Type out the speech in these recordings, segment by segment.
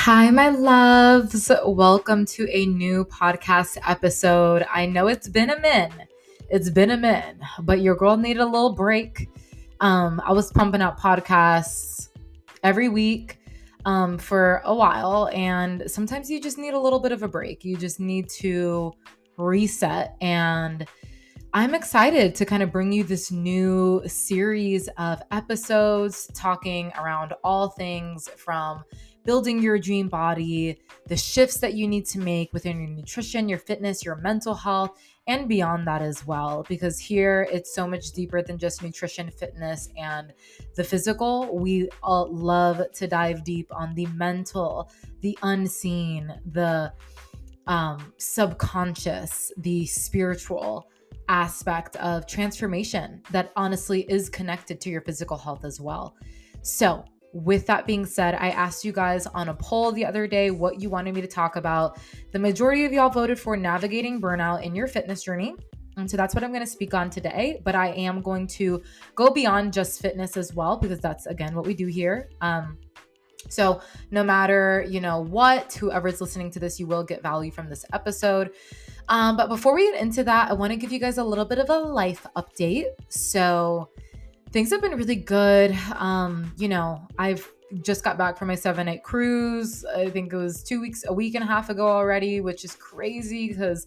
Hi, my loves. Welcome to a new podcast episode. I know it's been a min. But your girl needed a little break. I was pumping out podcasts every week for a while, and sometimes you just need a little bit of a break. You just need to reset, and I'm excited to kind of bring you this new series of episodes talking around all things from building your dream body, the shifts that you need to make within your nutrition, your fitness, your mental health, and beyond that as well. Because here it's so much deeper than just nutrition, fitness, and the physical. We all love to dive deep on the mental, the unseen, the subconscious, the spiritual aspect of transformation that honestly is connected to your physical health as well. So, with that being said, I asked you guys on a poll the other day what you wanted me to talk about. The majority of y'all voted for navigating burnout in your fitness journey. And so that's what I'm going to speak on today. But I am going to go beyond just fitness as well, because that's, again, what we do here. So no matter, what, whoever's listening to this, you will get value from this episode. But before we get into that, I want to give you guys a little bit of a life update. So things have been really good. I've just got back from my 7-night cruise. I think it was a week and a half ago already, which is crazy because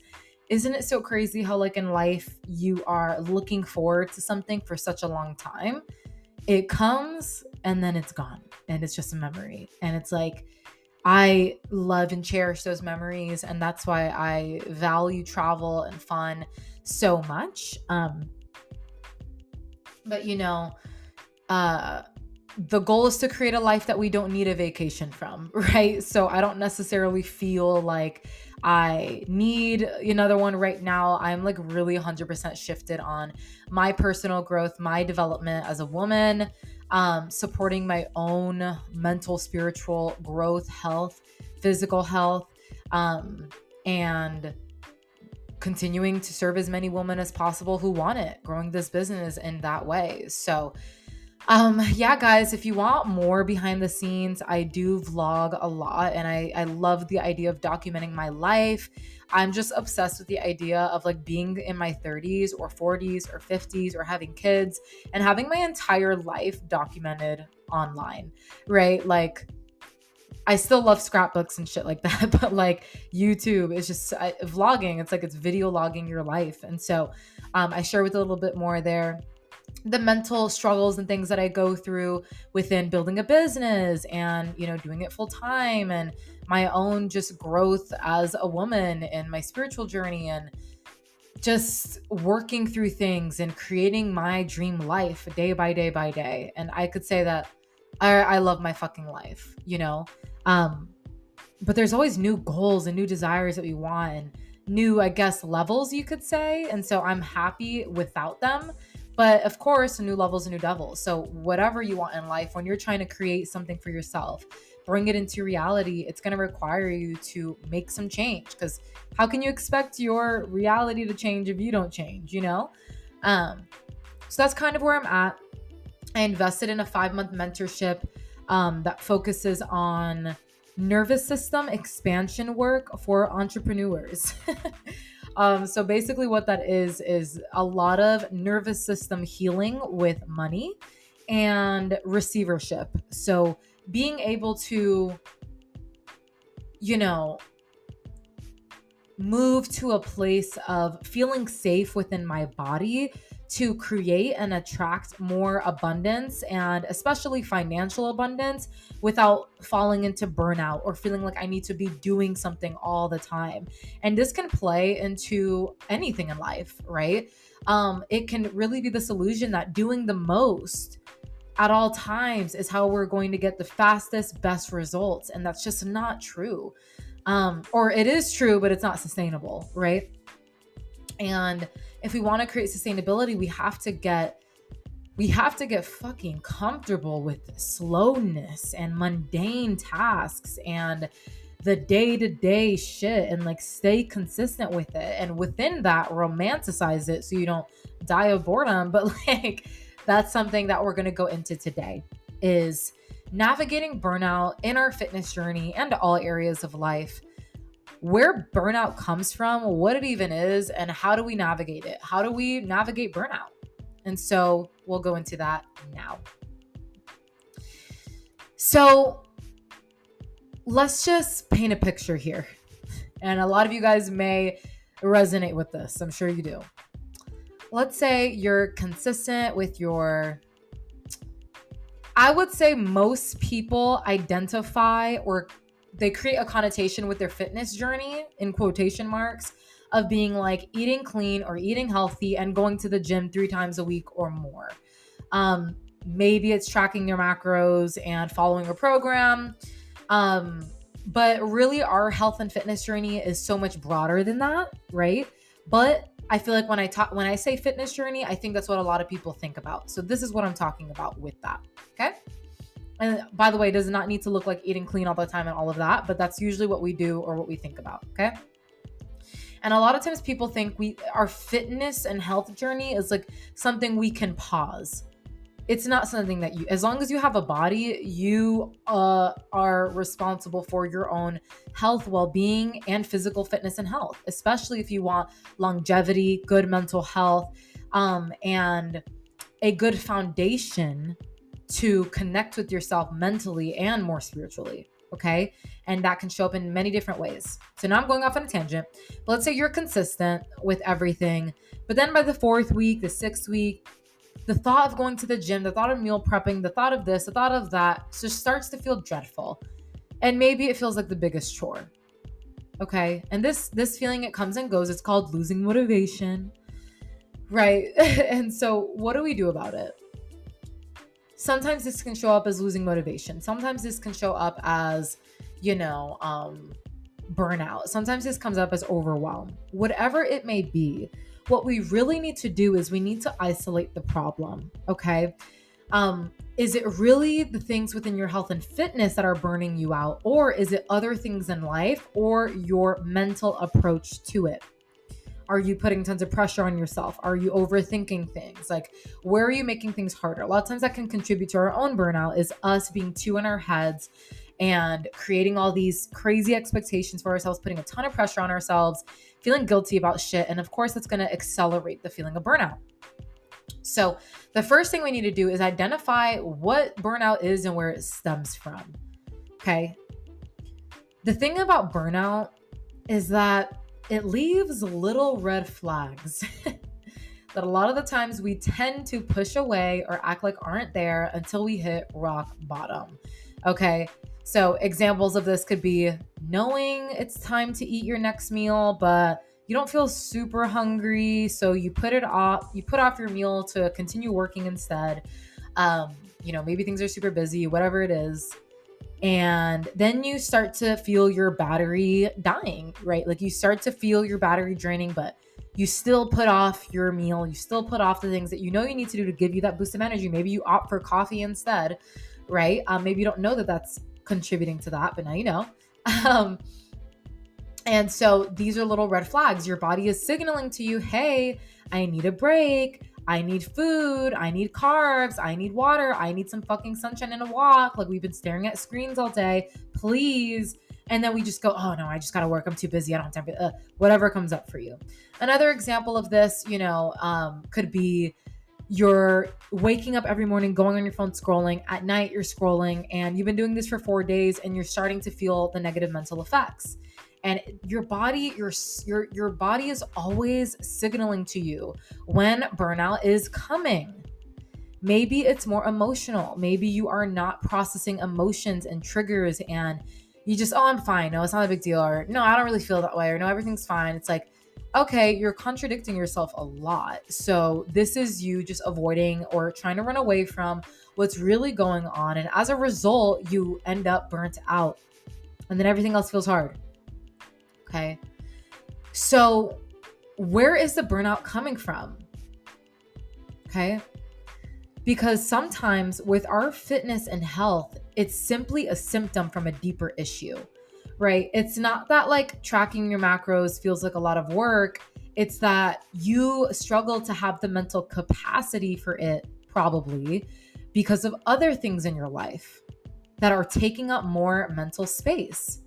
isn't it so crazy how like in life you are looking forward to something for such a long time? It comes and then it's gone and it's just a memory. And it's like, I love and cherish those memories. And that's why I value travel and fun so much. But the goal is to create a life that we don't need a vacation from, right? So I don't necessarily feel like I need another one right now. I'm like really 100% shifted on my personal growth, my development as a woman, supporting my own mental, spiritual growth, health, physical health, and continuing to serve as many women as possible who want it, growing this business in that way. So yeah, guys, if you want more behind the scenes, I do vlog a lot and I love the idea of documenting my life. I'm just obsessed with the idea of like being in my 30s or 40s or 50s or having kids and having my entire life documented online, right? Like I still love scrapbooks and shit like that, but like YouTube is just vlogging. It's like it's video logging your life. And so I share with a little bit more there the mental struggles and things that I go through within building a business and, doing it full time and my own just growth as a woman and my spiritual journey and just working through things and creating my dream life day by day by day. And I could say that I love my fucking life, but there's always new goals and new desires that we want and new, I guess, levels you could say. And so I'm happy without them. But of course, new levels and new devils. So whatever you want in life, when you're trying to create something for yourself, bring it into reality, it's going to require you to make some change. Because how can you expect your reality to change if you don't change, So that's kind of where I'm at. I invested in a 5-month mentorship that focuses on nervous system expansion work for entrepreneurs. So basically what that is a lot of nervous system healing with money and receivership. So being able to, move to a place of feeling safe within my body to create and attract more abundance and especially financial abundance without falling into burnout or feeling like I need to be doing something all the time. And this can play into anything in life, right? It can really be the solution that doing the most at all times is how we're going to get the fastest, best results. And that's just not true. Or it is true, but it's not sustainable, right? And if we want to create sustainability, we have to get fucking comfortable with slowness and mundane tasks and the day-to-day shit and like stay consistent with it. And within that, romanticize it so you don't die of boredom. But like, that's something that we're going to go into today is navigating burnout in our fitness journey and all areas of life, where burnout comes from, what it even is, and how do we navigate it? How do we navigate burnout? And so we'll go into that now. So let's just paint a picture here. And a lot of you guys may resonate with this. I'm sure you do. Let's say you're consistent with I would say most people identify or they create a connotation with their fitness journey, in quotation marks, of being like eating clean or eating healthy and going to the gym 3 times a week or more. Maybe it's tracking your macros and following a program. But really our health and fitness journey is so much broader than that, right? But I feel like when I say fitness journey, I think that's what a lot of people think about. So this is what I'm talking about with that, okay? And by the way, it does not need to look like eating clean all the time and all of that, but that's usually what we do or what we think about, okay? And a lot of times people think our fitness and health journey is like something we can pause. It's not something that as long as you have a body, you are responsible for your own health, well-being, and physical fitness and health, especially if you want longevity, good mental health, and a good foundation to connect with yourself mentally and more spiritually, okay? And that can show up in many different ways. So now I'm going off on a tangent, but let's say you're consistent with everything, but then by the 4th week, the 6th week, the thought of going to the gym, the thought of meal prepping, the thought of this, the thought of that just starts to feel dreadful. And maybe it feels like the biggest chore. Okay? And this feeling, it comes and goes. It's called losing motivation, right? And so what do we do about it? Sometimes this can show up as losing motivation. Sometimes this can show up as, burnout. Sometimes this comes up as overwhelm. Whatever it may be, what we really need to do is we need to isolate the problem, okay? Is it really the things within your health and fitness that are burning you out, or is it other things in life or your mental approach to it? Are you putting tons of pressure on yourself? Are you overthinking things? Like, where are you making things harder? A lot of times that can contribute to our own burnout is us being too in our heads and creating all these crazy expectations for ourselves, putting a ton of pressure on ourselves, feeling guilty about shit. And of course, that's going to accelerate the feeling of burnout. So the first thing we need to do is identify what burnout is and where it stems from. Okay. The thing about burnout is that it leaves little red flags that a lot of the times we tend to push away or act like aren't there until we hit rock bottom. Okay. So examples of this could be knowing it's time to eat your next meal, but you don't feel super hungry. So you put off your meal to continue working instead. Maybe things are super busy, whatever it is. And then you start to feel your battery dying, right? Like you start to feel your battery draining, but you still put off your meal. You still put off the things that you know you need to do to give you that boost of energy. Maybe you opt for coffee instead, right? Maybe you don't know that that's contributing to that, but now you know. And so these are little red flags. Your body is signaling to you, hey, I need a break. I need food. I need carbs. I need water. I need some fucking sunshine and a walk. Like we've been staring at screens all day. Please. And then we just go, oh no, I just got to work. I'm too busy. I don't have time for whatever comes up for you. Another example of this, could be you're waking up every morning, going on your phone, scrolling. At night, you're scrolling, and you've been doing this for 4 days, and you're starting to feel the negative mental effects. And your body is always signaling to you when burnout is coming. Maybe it's more emotional. Maybe you are not processing emotions and triggers, and you just, oh, I'm fine. No, it's not a big deal. Or no, I don't really feel that way. Or no, everything's fine. It's like, okay, you're contradicting yourself a lot. So this is you just avoiding or trying to run away from what's really going on. And as a result, you end up burnt out. And then everything else feels hard. Okay. So where is the burnout coming from? Okay. Because sometimes with our fitness and health, it's simply a symptom from a deeper issue, right? It's not that like tracking your macros feels like a lot of work. It's that you struggle to have the mental capacity for it, probably because of other things in your life. that are taking up more mental space.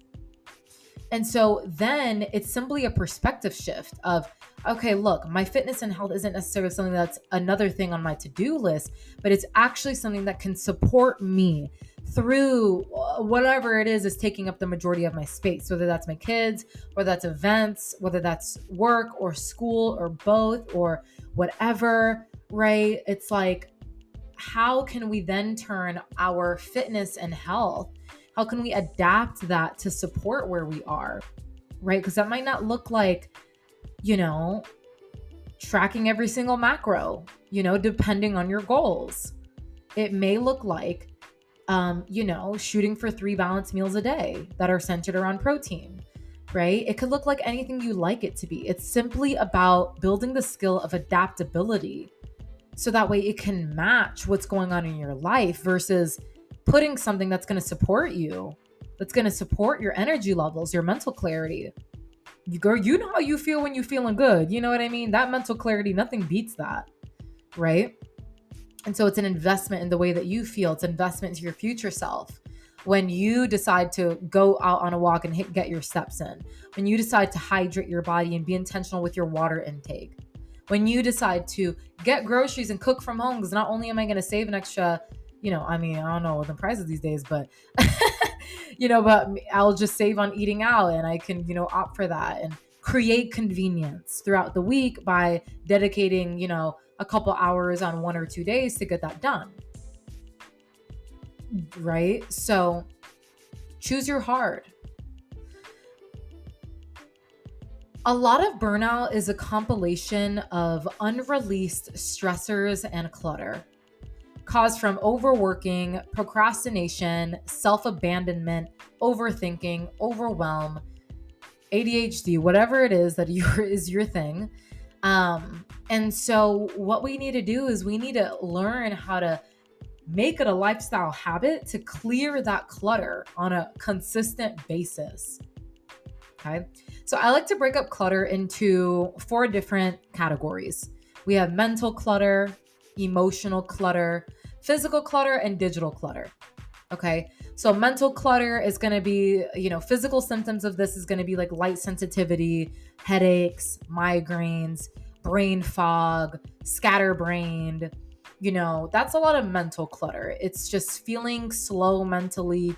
And so then it's simply a perspective shift of, okay, look, my fitness and health isn't necessarily something that's another thing on my to-do list, but it's actually something that can support me through whatever it is taking up the majority of my space, whether that's my kids, whether that's events, whether that's work or school or both or whatever, right? It's like, how can we then turn our fitness and health? How can we adapt that to support where we are, right? Because that might not look like, you know, tracking every single macro, depending on your goals. It may look like, shooting for 3 balanced meals a day that are centered around protein, right? It could look like anything you like it to be. It's simply about building the skill of adaptability so that way it can match what's going on in your life versus putting something that's going to support you, that's going to support your energy levels, your mental clarity. You know how you feel when you're feeling good. You know what I mean? That mental clarity, nothing beats that, right? And so it's an investment in the way that you feel. It's an investment into your future self. When you decide to go out on a walk and get your steps in, when you decide to hydrate your body and be intentional with your water intake, when you decide to get groceries and cook from home, because not only am I going to save an extra, I don't know the prices these days, but, but I'll just save on eating out and I can, opt for that and create convenience throughout the week by dedicating, a couple hours on 1 or 2 days to get that done. Right? So choose your hard. A lot of burnout is a compilation of unreleased stressors and clutter caused from overworking, procrastination, self-abandonment, overthinking, overwhelm, ADHD, whatever it is that is your thing. And so what we need to do is we need to learn how to make it a lifestyle habit to clear that clutter on a consistent basis. Okay. So I like to break up clutter into 4 different categories. We have mental clutter, emotional clutter, physical clutter, and digital clutter. Okay. So mental clutter is going to be, physical symptoms of this is going to be like light sensitivity, headaches, migraines, brain fog, scatterbrained. That's a lot of mental clutter. It's just feeling slow mentally,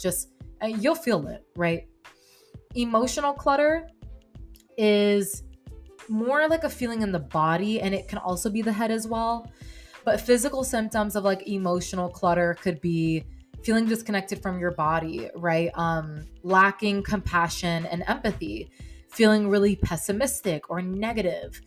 you'll feel it, right? Emotional clutter is more like a feeling in the body, and it can also be the head as well. But physical symptoms of like emotional clutter could be feeling disconnected from your body, right? Lacking compassion and empathy, feeling really pessimistic or negative,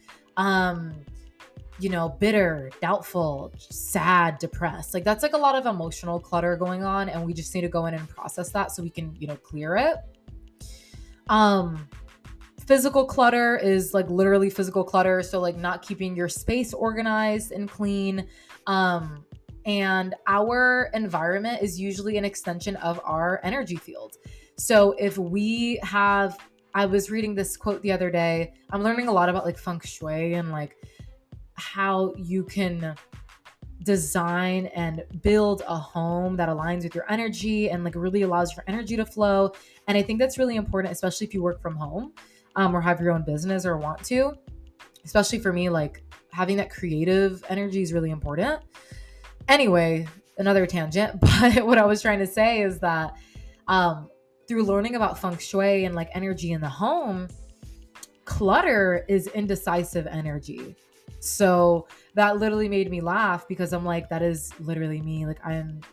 bitter, doubtful, sad, depressed. Like that's like a lot of emotional clutter going on, and we just need to go in and process that so we can, clear it. Physical clutter is like literally physical clutter. So like not keeping your space organized and clean. And our environment is usually an extension of our energy field. So if we have, I was reading this quote the other day, I'm learning a lot about like feng shui and like how you can design and build a home that aligns with your energy and like really allows your energy to flow. And I think that's really important, especially if you work from home or have your own business or want to. Especially for me, like having that creative energy is really important. Anyway, another tangent, but what I was trying to say is that through learning about feng shui and like energy in the home, clutter is indecisive energy. So that literally made me laugh because I'm like, that is literally me. Like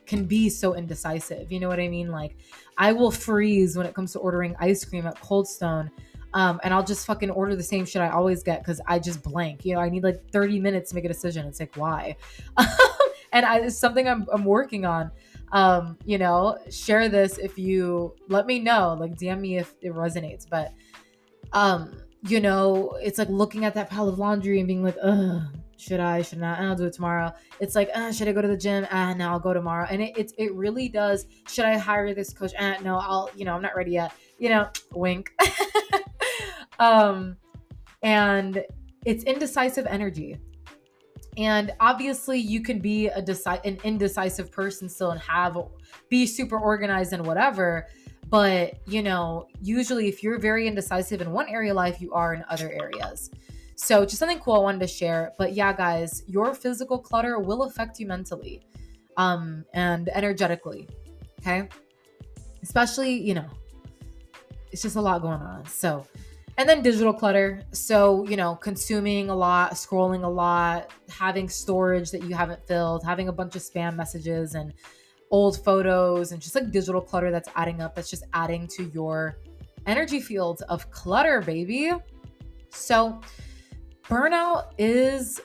can be so indecisive. You know what I mean? Like I will freeze when it comes to ordering ice cream at Cold Stone. And I'll just fucking order the same shit I always get because I just blank. I need like 30 minutes to make a decision. It's like, why? And it's something I'm working on. Share this if you let me know, like DM me if it resonates. But it's like looking at that pile of laundry and being like, should I, should not? And I'll do it tomorrow. It's like, should I go to the gym? No, I'll go tomorrow. And it really does. Should I hire this coach? No, I'm not ready yet. Wink. And it's indecisive energy. And obviously you can be an indecisive person still and be super organized and whatever. But, usually if you're very indecisive in one area of life, you are in other areas. So just something cool I wanted to share. But yeah, guys, your physical clutter will affect you mentally, and energetically. Okay. Especially, it's just a lot going on. So, and then digital clutter. So, consuming a lot, scrolling a lot, having storage that you haven't filled, having a bunch of spam messages and old photos, and just like digital clutter that's adding up. That's just adding to your energy field of clutter, baby. So, burnout is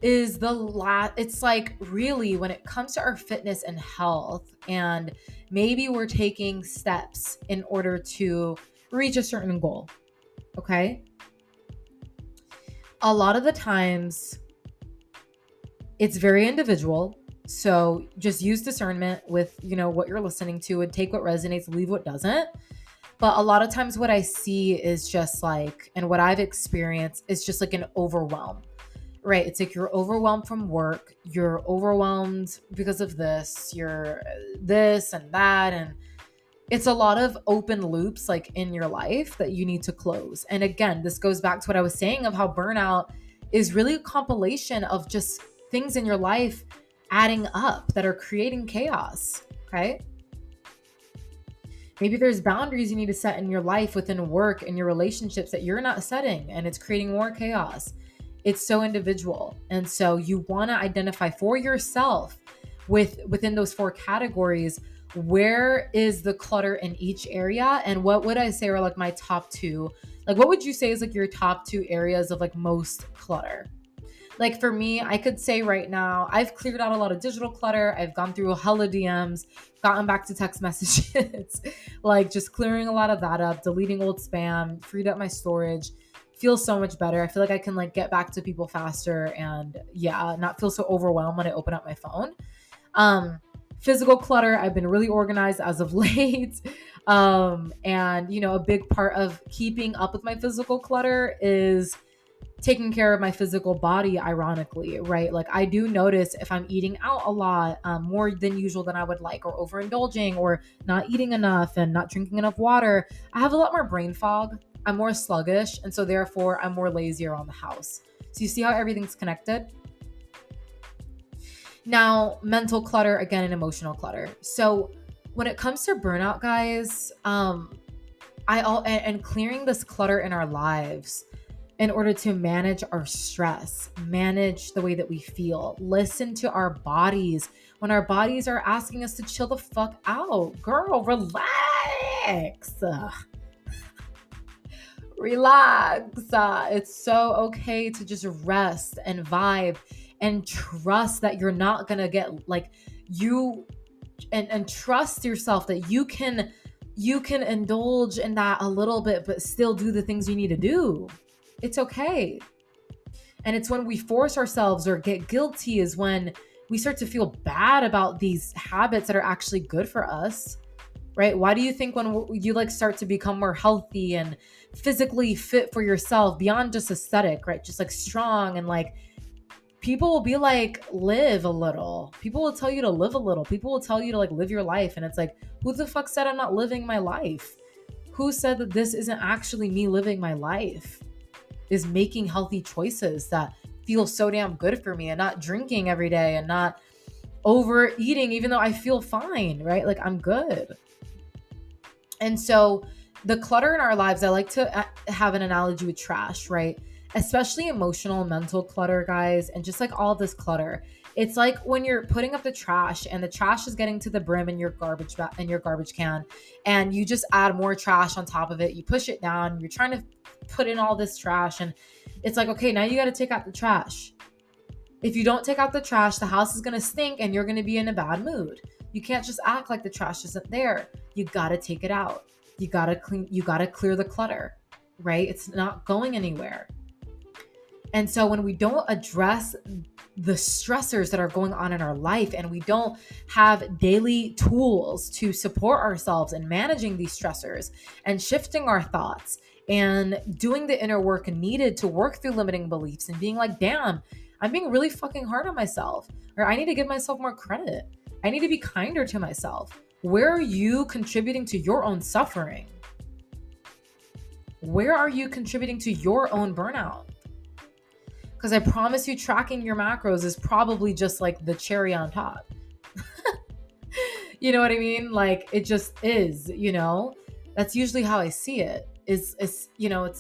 it's like, really, when it comes to our fitness and health, and maybe we're taking steps in order to reach a certain goal. Okay. A lot of the times it's very individual. So just use discernment with, what you're listening to, and take what resonates, leave what doesn't. But a lot of times what I see is just like, and what I've experienced is just like an overwhelm, right? It's like you're overwhelmed from work, you're overwhelmed because of this, you're this and that. And it's a lot of open loops like in your life that you need to close. And again, this goes back to what I was saying of how burnout is really a compilation of just things in your life adding up that are creating chaos. Okay. Maybe there's boundaries you need to set in your life, within work and your relationships, that you're not setting, and it's creating more chaos. It's so individual. And so you want to identify for yourself within those 4 categories, where is the clutter in each area, and what would I say are like my top 2? Like, what would you say is like your top 2 areas of like most clutter? Like for me, I could say right now, I've cleared out a lot of digital clutter. I've gone through a hella DMs, gotten back to text messages, like just clearing a lot of that up, deleting old spam, freed up my storage. Feels so much better. I feel like I can like get back to people faster, and yeah, not feel so overwhelmed when I open up my phone. Physical clutter, I've been really organized as of late. And a big part of keeping up with my physical clutter is taking care of my physical body, ironically, right? Like I do notice if I'm eating out a lot, more than usual than I would like, or overindulging, or not eating enough and not drinking enough water, I have a lot more brain fog. I'm more sluggish. And so therefore I'm more lazy around the house. So you see how everything's connected? Now, mental clutter, again, and emotional clutter. So when it comes to burnout, guys, and clearing this clutter in our lives, in order to manage our stress, manage the way that we feel, listen to our bodies when our bodies are asking us to chill the fuck out. Girl, relax. Relax. It's so okay to just rest and vibe and trust that you're not gonna get like you and trust yourself that you can indulge in that a little bit, but still do the things you need to do. It's okay. And it's when we force ourselves or get guilty is when we start to feel bad about these habits that are actually good for us, right? Why do you think when you like start to become more healthy and physically fit for yourself beyond just aesthetic, right? Just like strong, and like people will be like, live a little. People will tell you to live a little. People will tell you to like live your life. And it's like, who the fuck said I'm not living my life? Who said that this isn't actually me living my life? Is making healthy choices that feel so damn good for me, and not drinking every day, and not overeating even though I feel fine, right? Like I'm good. And so the clutter in our lives, I like to have an analogy with trash, right? Especially emotional and mental clutter, guys, and just like all this clutter. It's like when you're putting up the trash and the trash is getting to the brim in your garbage can, and you just add more trash on top of it. You push it down, you're trying to put in all this trash, and it's like, okay, now you got to take out the trash. If you don't take out the trash, the house is going to stink and you're going to be in a bad mood. You can't just act like the trash isn't there. You got to take it out. You got to clear the clutter, right? It's not going anywhere. And so when we don't address the stressors that are going on in our life, and we don't have daily tools to support ourselves in managing these stressors and shifting our thoughts and doing the inner work needed to work through limiting beliefs and being like, damn, I'm being really fucking hard on myself, or I need to give myself more credit. I need to be kinder to myself. Where are you contributing to your own suffering? Where are you contributing to your own burnout? Because I promise you, tracking your macros is probably just like the cherry on top. You know what I mean? Like, it just is, that's usually how I see it. It's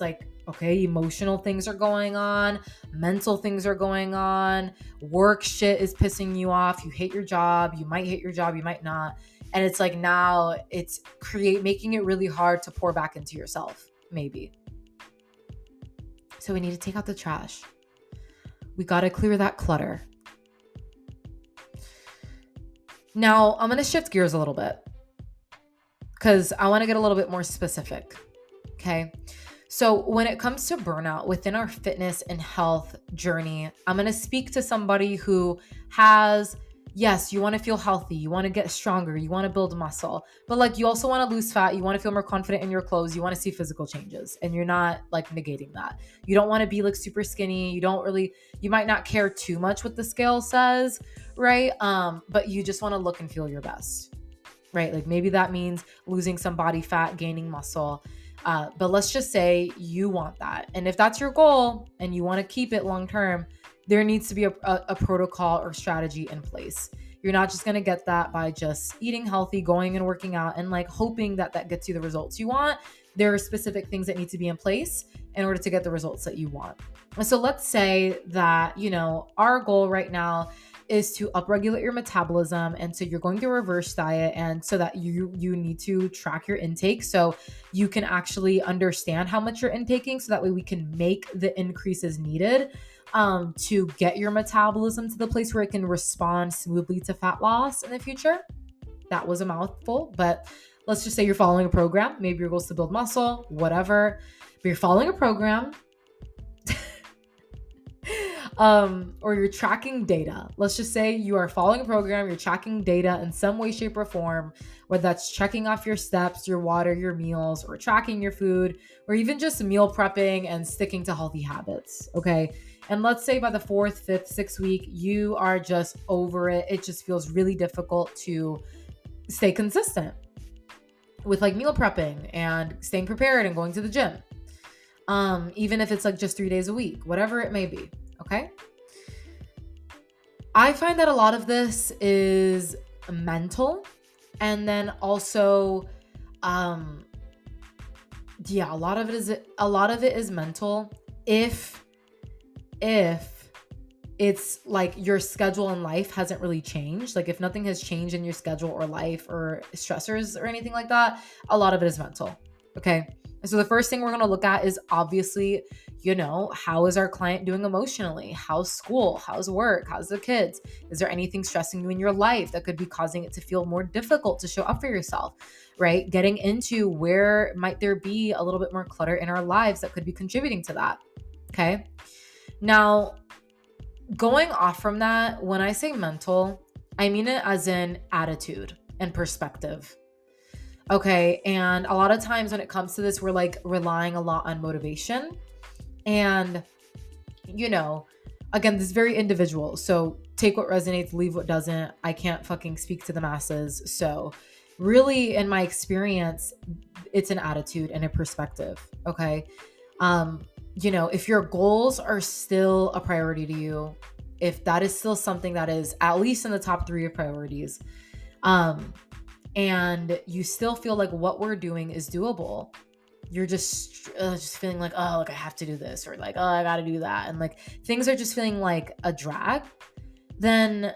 like, okay, emotional things are going on, mental things are going on, work shit is pissing you off. You hate your job, you might hate your job, you might not. And it's like, now it's making it really hard to pour back into yourself, maybe. So we need to take out the trash. We got to clear that clutter. Now, I'm going to shift gears a little bit because I want to get a little bit more specific. Okay. So when it comes to burnout within our fitness and health journey, I'm going to speak to somebody who has, yes, you want to feel healthy, you want to get stronger, you want to build muscle, but like you also want to lose fat, you want to feel more confident in your clothes, you want to see physical changes, and you're not like negating that. You don't want to be like super skinny, you might not care too much what the scale says, right? But you just want to look and feel your best, right? Like maybe that means losing some body fat, gaining muscle. But let's just say you want that. And if that's your goal and you want to keep it long term, there needs to be a protocol or strategy in place. You're not just going to get that by just eating healthy, going and working out, and like hoping that gets you the results you want. There are specific things that need to be in place in order to get the results that you want. And so let's say that, our goal right now is to upregulate your metabolism. And so you're going through a reverse diet, and so that you need to track your intake so you can actually understand how much you're intaking, so that way we can make the increases needed to get your metabolism to the place where it can respond smoothly to fat loss in the future. That was a mouthful, but let's just say you're following a program. Maybe your goal is to build muscle, whatever, but you're following a program. Or you're tracking data. Let's just say you are following a program, you're tracking data in some way, shape, or form, whether that's checking off your steps, your water, your meals, or tracking your food, or even just meal prepping and sticking to healthy habits, okay? And let's say by the 4th, 5th, 6th week, you are just over it. It just feels really difficult to stay consistent with like meal prepping and staying prepared and going to the gym. Even if it's like just 3 days a week, whatever it may be. Okay. I find that a lot of this is mental, and then also, a lot of it is mental. If it's like your schedule in life hasn't really changed, like if nothing has changed in your schedule or life or stressors or anything like that, a lot of it is mental. Okay. So the first thing we're going to look at is obviously, how is our client doing emotionally? How's school? How's work? How's the kids? Is there anything stressing you in your life that could be causing it to feel more difficult to show up for yourself, right? Getting into where might there be a little bit more clutter in our lives that could be contributing to that. Okay. Now, going off from that, when I say mental, I mean it as in attitude and perspective. Okay. And a lot of times when it comes to this, we're like relying a lot on motivation. And, again, this is very individual. So take what resonates, leave what doesn't. I can't fucking speak to the masses. So really, in my experience, it's an attitude and a perspective. Okay. If your goals are still a priority to you, if that is still something that is at least in the top 3 of priorities, and you still feel like what we're doing is doable, you're just feeling like, oh, like I have to do this, or like, oh, I got to do that. And like things are just feeling like a drag. Then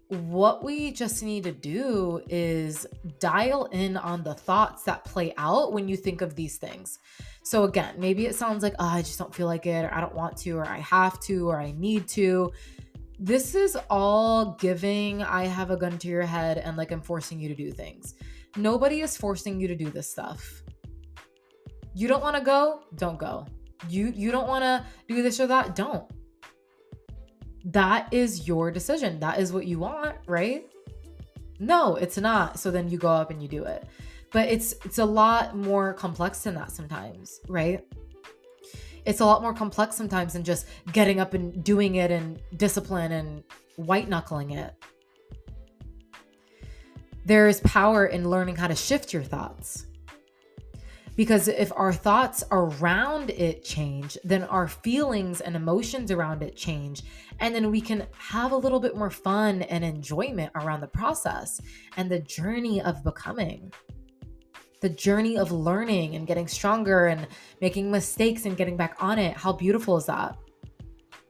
what we just need to do is dial in on the thoughts that play out when you think of these things. So again, maybe it sounds like, oh, I just don't feel like it, or I don't want to, or I have to, or I need to. This is all giving I have a gun to your head and like I'm forcing you to do things. Nobody is forcing you to do this stuff. You don't want to go? Don't go. You don't want to do this or that? Don't. That is your decision. That is what you want, right? No, it's not. So then you go up and you do it. But it's a lot more complex than that sometimes, right? It's a lot more complex sometimes than just getting up and doing it and discipline and white knuckling it. There is power in learning how to shift your thoughts. Because if our thoughts around it change, then our feelings and emotions around it change. And then we can have a little bit more fun and enjoyment around the process and the journey of becoming, the journey of learning and getting stronger and making mistakes and getting back on it. How beautiful is that,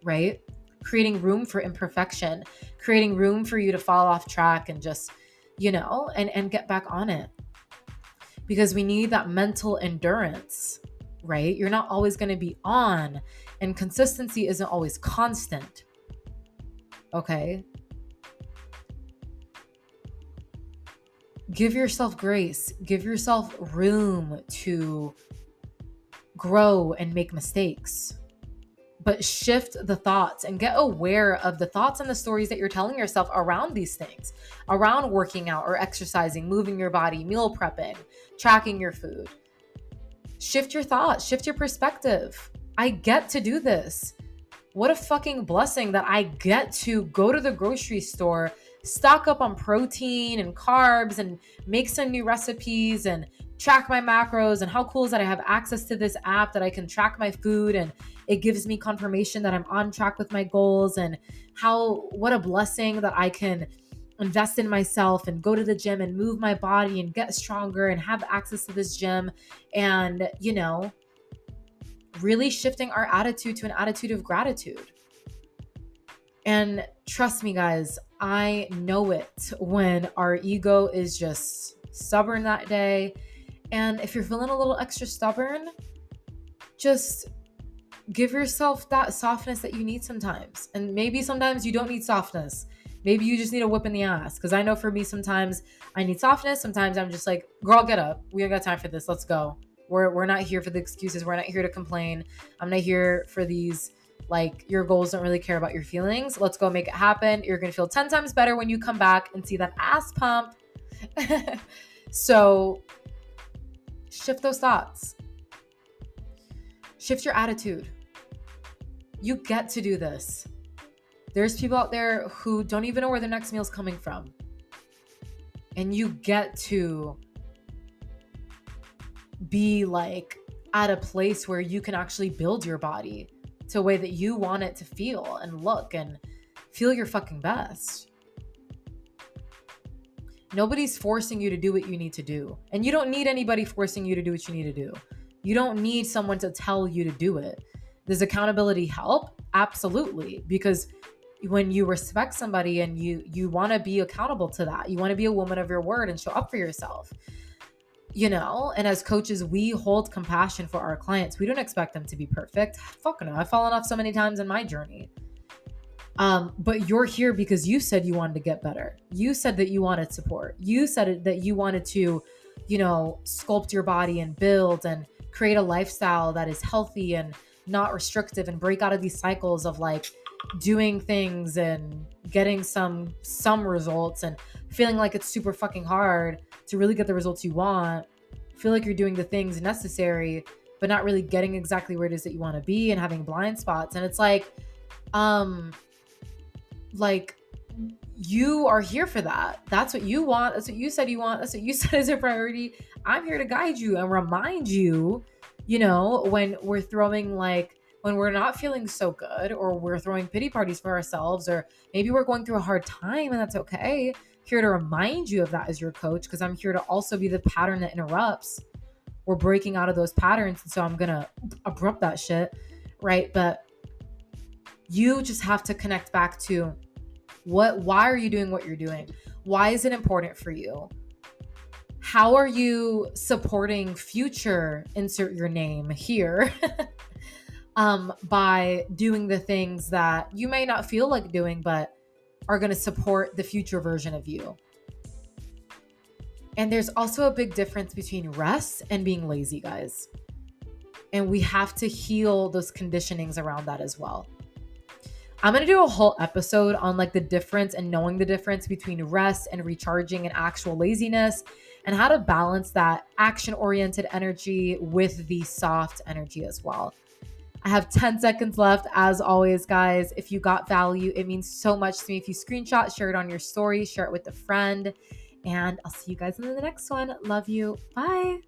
right? Creating room for imperfection, creating room for you to fall off track and just, and get back on it. Because we need that mental endurance, right? You're not always going to be on, and consistency isn't always constant. Okay? Give yourself grace. Give yourself room to grow and make mistakes. But shift the thoughts and get aware of the thoughts and the stories that you're telling yourself around these things, around working out or exercising, moving your body, meal prepping, tracking your food. Shift your thoughts, shift your perspective. I get to do this. What a fucking blessing that I get to go to the grocery store, stock up on protein and carbs and make some new recipes and track my macros. And how cool is that I have access to this app that I can track my food and it gives me confirmation that I'm on track with my goals. And what a blessing that I can invest in myself and go to the gym and move my body and get stronger and have access to this gym. And, really shifting our attitude to an attitude of gratitude. And trust me, guys, I know it when our ego is just stubborn that day. And if you're feeling a little extra stubborn, just give yourself that softness that you need sometimes. And maybe sometimes you don't need softness. Maybe you just need a whip in the ass. Because I know for me, sometimes I need softness. Sometimes I'm just like, girl, get up. We don't got time for this. Let's go. We're not here for the excuses. We're not here to complain. I'm not here for these, your goals don't really care about your feelings. Let's go make it happen. You're going to feel 10 times better when you come back and see that ass pump. So shift those thoughts. Shift your attitude. You get to do this. There's people out there who don't even know where their next meal is coming from. And you get to be at a place where you can actually build your body to a way that you want it to feel and look and feel your fucking best. Nobody's forcing you to do what you need to do. And you don't need anybody forcing you to do what you need to do. You don't need someone to tell you to do it. Does accountability help? Absolutely. Because when you respect somebody and you want to be accountable to that, you want to be a woman of your word and show up for yourself. And as coaches, we hold compassion for our clients. We don't expect them to be perfect. Fuck no. I've fallen off so many times in my journey. But you're here because you said you wanted to get better. You said that you wanted support. You said that you wanted to, sculpt your body and build and create a lifestyle that is healthy and not restrictive and break out of these cycles of doing things and getting some results and feeling like it's super fucking hard to really get the results you want. Feel like you're doing the things necessary, but not really getting exactly where it is that you want to be and having blind spots. And it's you are here for that. That's what you want. That's what you said you want. That's what you said is a priority. I'm here to guide you and remind you, when we're throwing when we're not feeling so good, or we're throwing pity parties for ourselves, or maybe we're going through a hard time, and that's okay. Here to remind you of that as your coach, because I'm here to also be the pattern that interrupts. We're breaking out of those patterns, and so I'm going to abrupt that shit, right? But you just have to connect back to why are you doing what you're doing? Why is it important for you? How are you supporting future, insert your name here, by doing the things that you may not feel like doing, but are going to support the future version of you. And there's also a big difference between rest and being lazy, guys. And we have to heal those conditionings around that as well. I'm going to do a whole episode on the difference and knowing the difference between rest and recharging and actual laziness, and how to balance that action-oriented energy with the soft energy as well. I have 10 seconds left. As always, guys, if you got value, it means so much to me. If you screenshot, share it on your story, share it with a friend. And I'll see you guys in the next one. Love you. Bye.